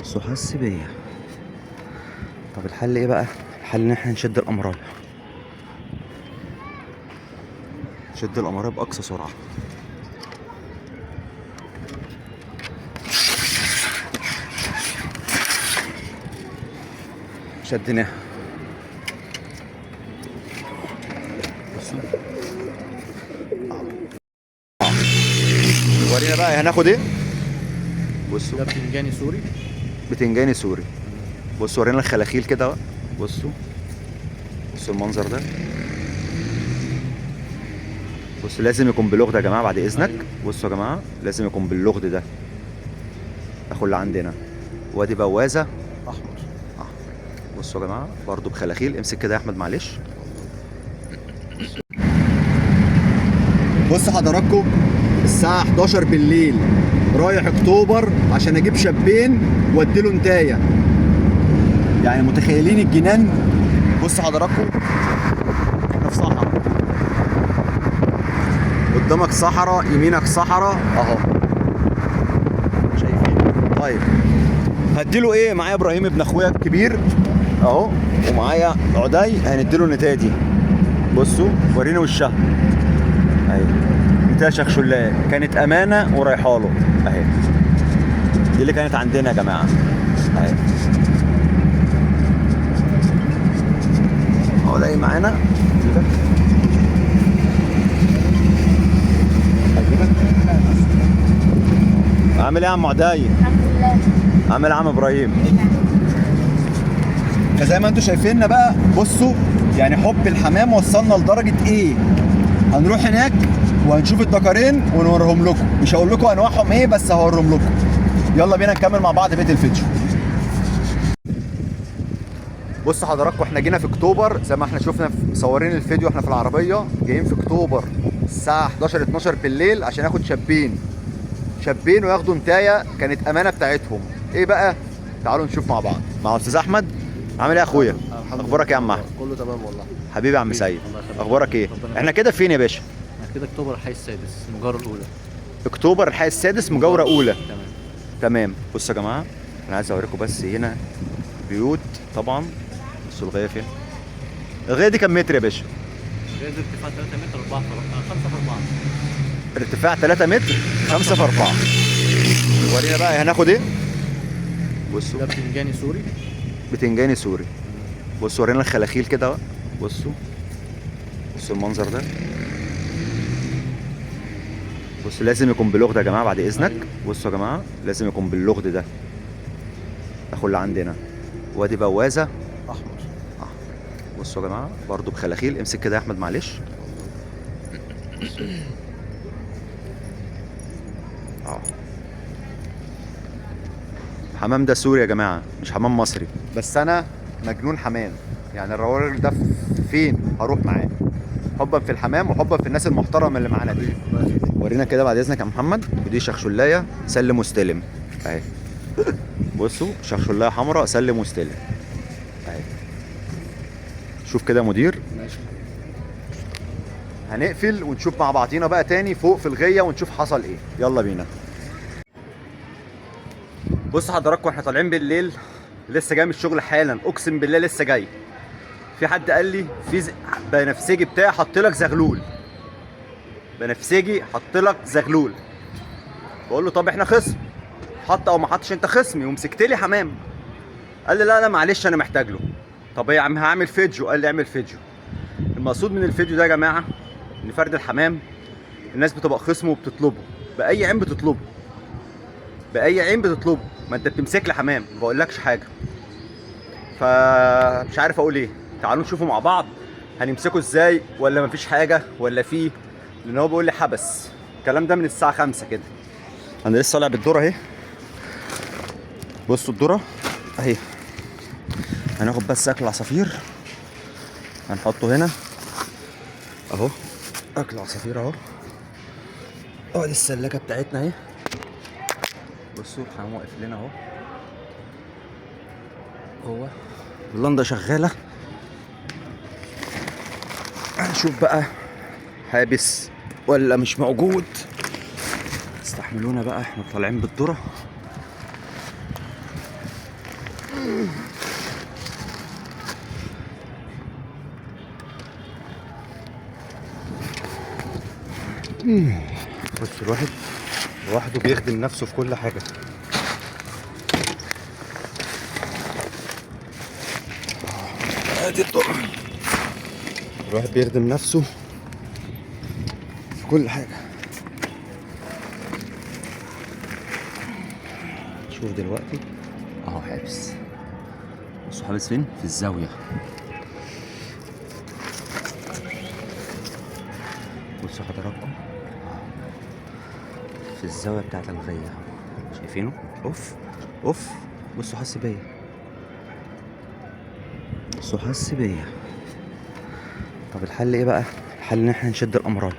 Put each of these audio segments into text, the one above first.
سحس بيا. طب الحل ايه بقى؟ الحل ان احنا نشد الامرايه، نشد الامرايه باقصى سرعه. شدناها. ورينا بقى هناخد ايه. بصوا ده بتنجاني سوري. بتنجاني سوري. بصوا ورينا الخلاخيل كده بقى. بصوا المنظر ده. بصوا لازم يكون باللغد يا جماعه بعد اذنك. بصوا يا جماعه لازم يكون باللغد ده. اخو اللي عندنا وادي بوازه احمر. بصوا يا جماعه برضو بخلاخيل. امسك كده يا احمد معلش. بصوا حضراتكم الساعه 11 بالليل رايح اكتوبر عشان اجيب شابين واديله انتايه. يعني متخيلين الجنان؟ بصوا حضراتكم احنا في صحراء، قدامك صحراء يمينك صحراء اهو شايفين. طيب هديله ايه؟ معايا ابراهيم ابن اخويا الكبير اهو، ومعايا عدي هنديله النتايه دي. بصوا ورينا وشها اهي، نتايه شخشولاه كانت امانه ورايحه له اهي. دي اللي كانت عندنا يا جماعه اهي. اهو ده معانا عامل ايه يا عم عدي؟ الحمد لله. عامل ايه يا عم ابراهيم؟ فزي ما انتم شايفيننا بقى، بصوا يعني حب الحمام وصلنا لدرجه ايه. هنروح هناك وهنشوف الدكارين ونوريهم لكم. مش هقول لكم انواعهم ايه بس هوريهم لكم. يلا بينا نكمل مع بعض بيت الفيديو. بصوا حضراتكم احنا جينا في اكتوبر زي ما احنا شفنا مصورين الفيديو. احنا في العربيه جايين في اكتوبر الساعه 11 12 بالليل عشان اخد شابين وياخدوا انتايه كانت امانه بتاعتهم. ايه بقى؟ تعالوا نشوف مع بعض مع استاذ احمد. عامل ايه يا اخويا؟ اخبارك ايه يا عم احمد؟ كله تمام والله. حبيبي يا عم سيد، اخبارك ايه؟ احنا كده فين يا باشا؟ احنا كده اكتوبر الحي السادس المجره الاولى. اكتوبر الحي السادس مجاوره اولى. تمام. بصوا يا جماعه انا عايز اوريكم بس هنا بيوت طبعا. بصوا الغايه فين؟ الغايه دي كام متر يا باشا؟ جايز ارتفاع 3 متر 4 في 5 في 4. ارتفاع 3 متر 5 في 4. ورينا بقى هناخد ايه. بصوا ده بتنجاني سوري. بتنجاني سوري. بصوا ورينا الخلاخيل كده بقى. بصوا المنظر ده. بصوا لازم يكون باللغد يا جماعه بعد اذنك. بصوا يا جماعه لازم يكون باللغد ده. اخو اللي عندنا وادي بوازه احمر. بصوا يا جماعه برضو بخلاخيل. امسك كده يا احمد معلش. حمام ده سوري يا جماعه مش حمام مصري. بس انا مجنون حمام، يعني الراجل ده فين هروح معاه حبا في الحمام وحبا في الناس المحترمه اللي معانا دي. ورينا كده بعد اذنك يا محمد. ودي شخشولايه سلم واستلم اهي. بصوا شخشولايه حمراء سلم واستلم اهي. شوف كده يا مدير. ماشي. هنقفل ونشوف مع بعضينا بقى تاني فوق في الغيه ونشوف حصل ايه. يلا بينا. بصوا حضراتكم احنا طالعين بالليل، لسه جاي من الشغل حالا، اقسم بالله لسه جاي. في حد قال لي في بنفسجي بتاعي حط لك زغلول. بنفسجي حط لك زغلول. بقول له طب احنا خصم، حط او ما حطش انت خصمي. ومسكت لي حمام. قال لي لا معلش انا محتاج له. طب ايه يا عم هعمل فيديو. قال لي اعمل فيديو. المقصود من الفيديو ده يا جماعه ان فرد الحمام الناس بتبقى خصمه وبتطلبه باي عين بتطلبه. باي عين بتطلبه. ما انت بتمسك لي حمام ما بقولكش حاجه. فمش عارف اقول ايه. تعالوا نشوفوا مع بعض هنمسكه ازاي ولا مفيش حاجه ولا فيه. لان هو بيقول لي حبس. الكلام ده من الساعه 5 كده. انا لسه طالع بالذره اهي. بصوا الذره اهي. هناخد بس اكل عصافير هنحطه هنا اهو. اكل عصافير اهو. ادي السلاكه بتاعتنا اهي. بصوا الحمام واقف لنا اهو. هو اللنده شغاله. هنشوف بقى حابس ولا مش موجود. استحملونا بقى احنا طالعين بالذره. بص الواحد لوحده بيخدم نفسه في كل حاجة. ادي الطرق، الواحد بيخدم نفسه في كل حاجة. شوف دلوقتي اهو حابس. بصوا حابس فين؟ في الزاوية. بصوا حضراتكم في الزاوية بتاعت الغية، شايفينه؟ اوف اوف. بصوا حس بيا، بصوا حس بيا. طب الحل ايه بقى؟ الحل ان احنا نشد الامرايه،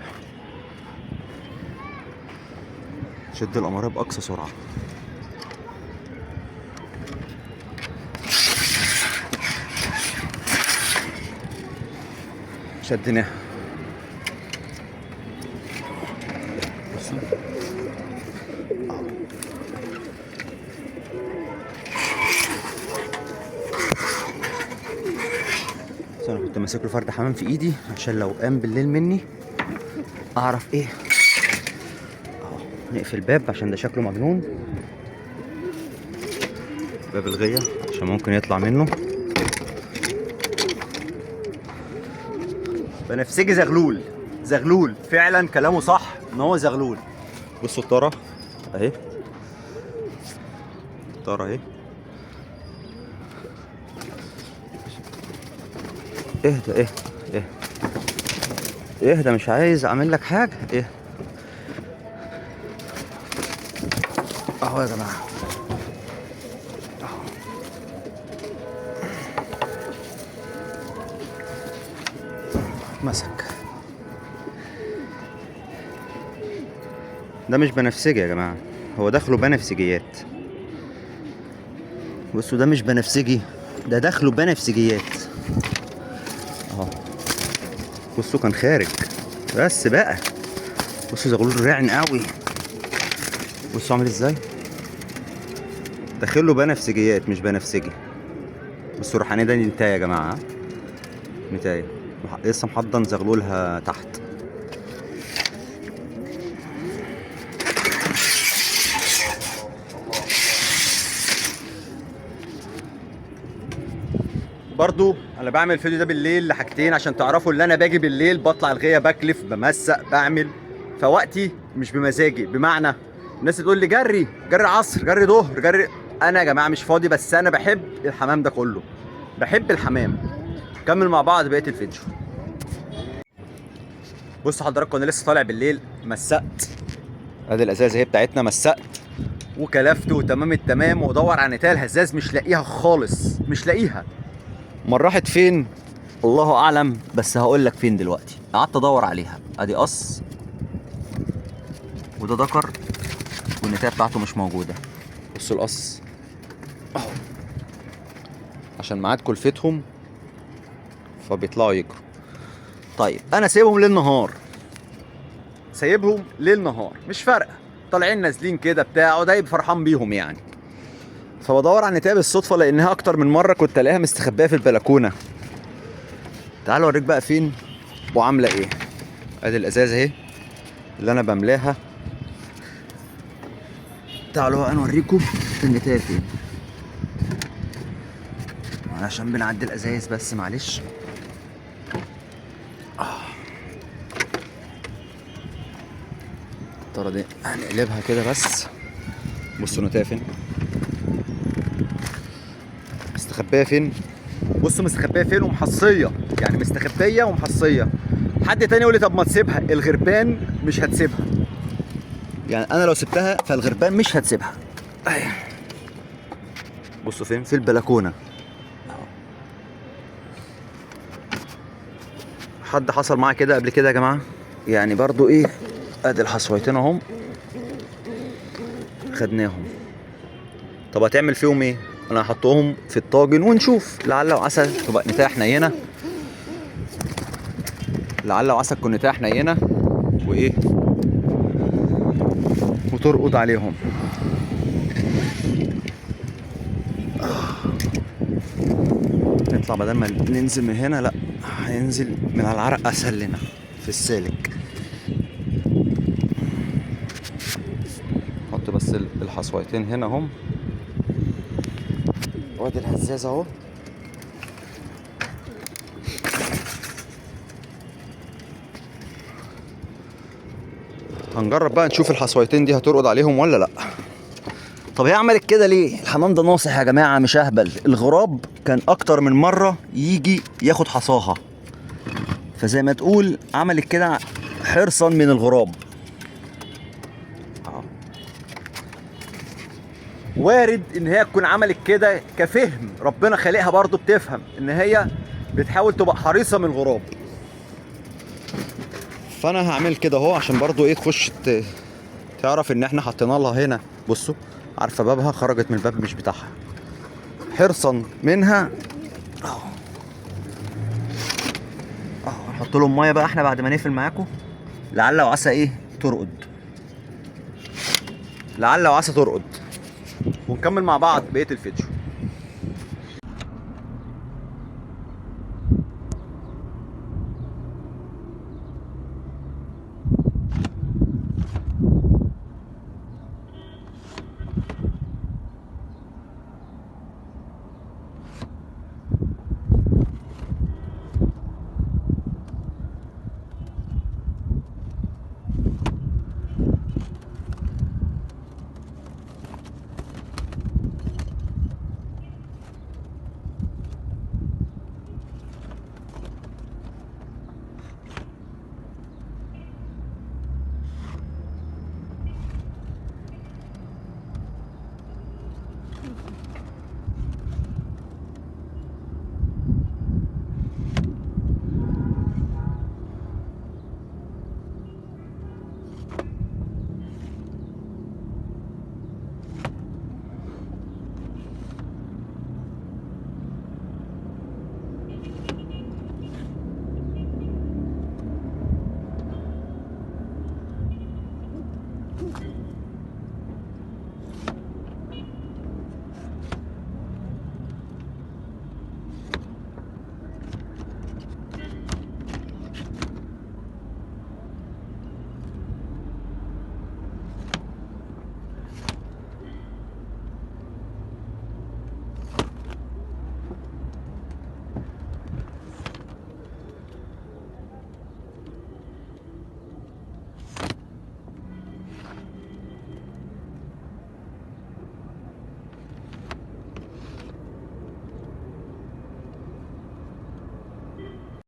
نشد الامرايه باقصى سرعه. شدناها. بصوا بس انا كنت ماسك له فرد حمام في ايدي عشان لو قام بالليل مني اعرف ايه. اهو نقفل الباب عشان ده شكله مجنون. باب الغية عشان ممكن يطلع منه. بنفسجي زغلول، زغلول فعلا كلامه صح ان هو زغلول. بصوا الطاره اهي، الطاره اهي. اهدى اهدى اهدى اهدى، مش عايز اعمل لك حاجه. ايه اهو يا جماعه اهو. مسك. ده مش بنفسجي يا جماعه، هو داخله بنفسجيات. بصوا ده مش بنفسجي، ده داخله بنفسجيات اهو. بصوا كان خارج بس بقى. بصوا زغلول رعن قوي. بصوا عامل ازاي، داخله بنفسجيات مش بنفسجي. بصوا روحاني ده نتايه يا جماعه، نتايه لسه محضن زغلولها تحت. برضو انا بعمل الفيديو ده بالليل لحاجتين عشان تعرفوا ان انا باجي بالليل بطلع الغيه بكلف بمسق بعمل، فوقتي مش بمزاجي. بمعنى الناس تقول لي جري جري عصر جري ظهر جري، انا يا جماعه مش فاضي. بس انا بحب الحمام ده كله، بحب الحمام. نكمل مع بعض بقيه الفيديو. بصوا حضراتكم انا لسه طالع بالليل مسقت، ادي الازازه اهي بتاعتنا، مسقت وكلفت وتمام التمام، وادور على نتايه الهزاز مش لاقيها خالص، مش لاقيها. امال راحت فين الله اعلم، بس هقول لك فين دلوقتي. قعدت ادور عليها، ادي قص وده ذكر والنتايه بتاعته مش موجوده. بصوا القص اهو، عشان ميعاد كلفتهم فبيطلعوا يجروا. طيب انا سايبهم ليل نهار، سايبهم ليل نهار مش فارقه، طالعين نازلين كده بتاع، وده يبقى فرحان بيهم يعني. فبدور على النتايه بالصدفه لانها اكتر من مره كنت الاقيها مستخبيه في البلكونه. تعال اوريك بقى فين وعامله ايه. ادي الازازه اهي اللي انا بملاها. تعالوا بقى نوريكم النتايه فين، علشان بنعدي الازايز بس معلش. الطاره دي هنقلبها كده بس. بصوا النتايه فين، مستخبيه فين. بصوا مستخبيه فين ومحصيه، يعني مستخبيه ومحصيه. حد تاني يقول لي طب ما تسيبها، الغربان مش هتسيبها. يعني انا لو سبتها فالغربان مش هتسيبها. بصوا فين، في البلكونه. حد حصل معاه كده قبل كده يا جماعه؟ يعني برضو ايه، ادي الحصويتين اهم خدناهم. طب هتعمل فيهم ايه؟ انا هحطهم في الطاجن ونشوف، لعل وعسى تبقى نتايه حنينه، لعل وعسى تكون نتايه حنينه وايه وترقد عليهم. نطلع بدل ما ننزل من هنا، لا هينزل من على العرق اسهل لنا في السالك. نحط بس الحصويتين هنا اهم، وادي الهزاز اهو. هنجرب بقى نشوف الحصويتين دي هترقد عليهم ولا لا. طب هي عملت كده ليه؟ الحمام ده ناصح يا جماعه مش اهبل. الغراب كان اكتر من مره يجي ياخد حصاها، فزي ما تقول عملت كده حرصا من الغراب. وارد ان هي تكون عملت كده كفهم، ربنا خالقها برضو بتفهم ان هي بتحاول تبقى حريصه من الغراب. فانا هعمل كده اهو عشان برضو ايه تخش تعرف ان احنا حطينا لها هنا. بصوا عارفه بابها خرجت من الباب مش بتاعها، حرصا منها اهو. نحط لهم ميه بقى احنا بعد ما نقفل معاكم، لعل وعسى ايه ترقد، لعل وعسى ترقد، ونكمل مع بعض بقيه الفيديو.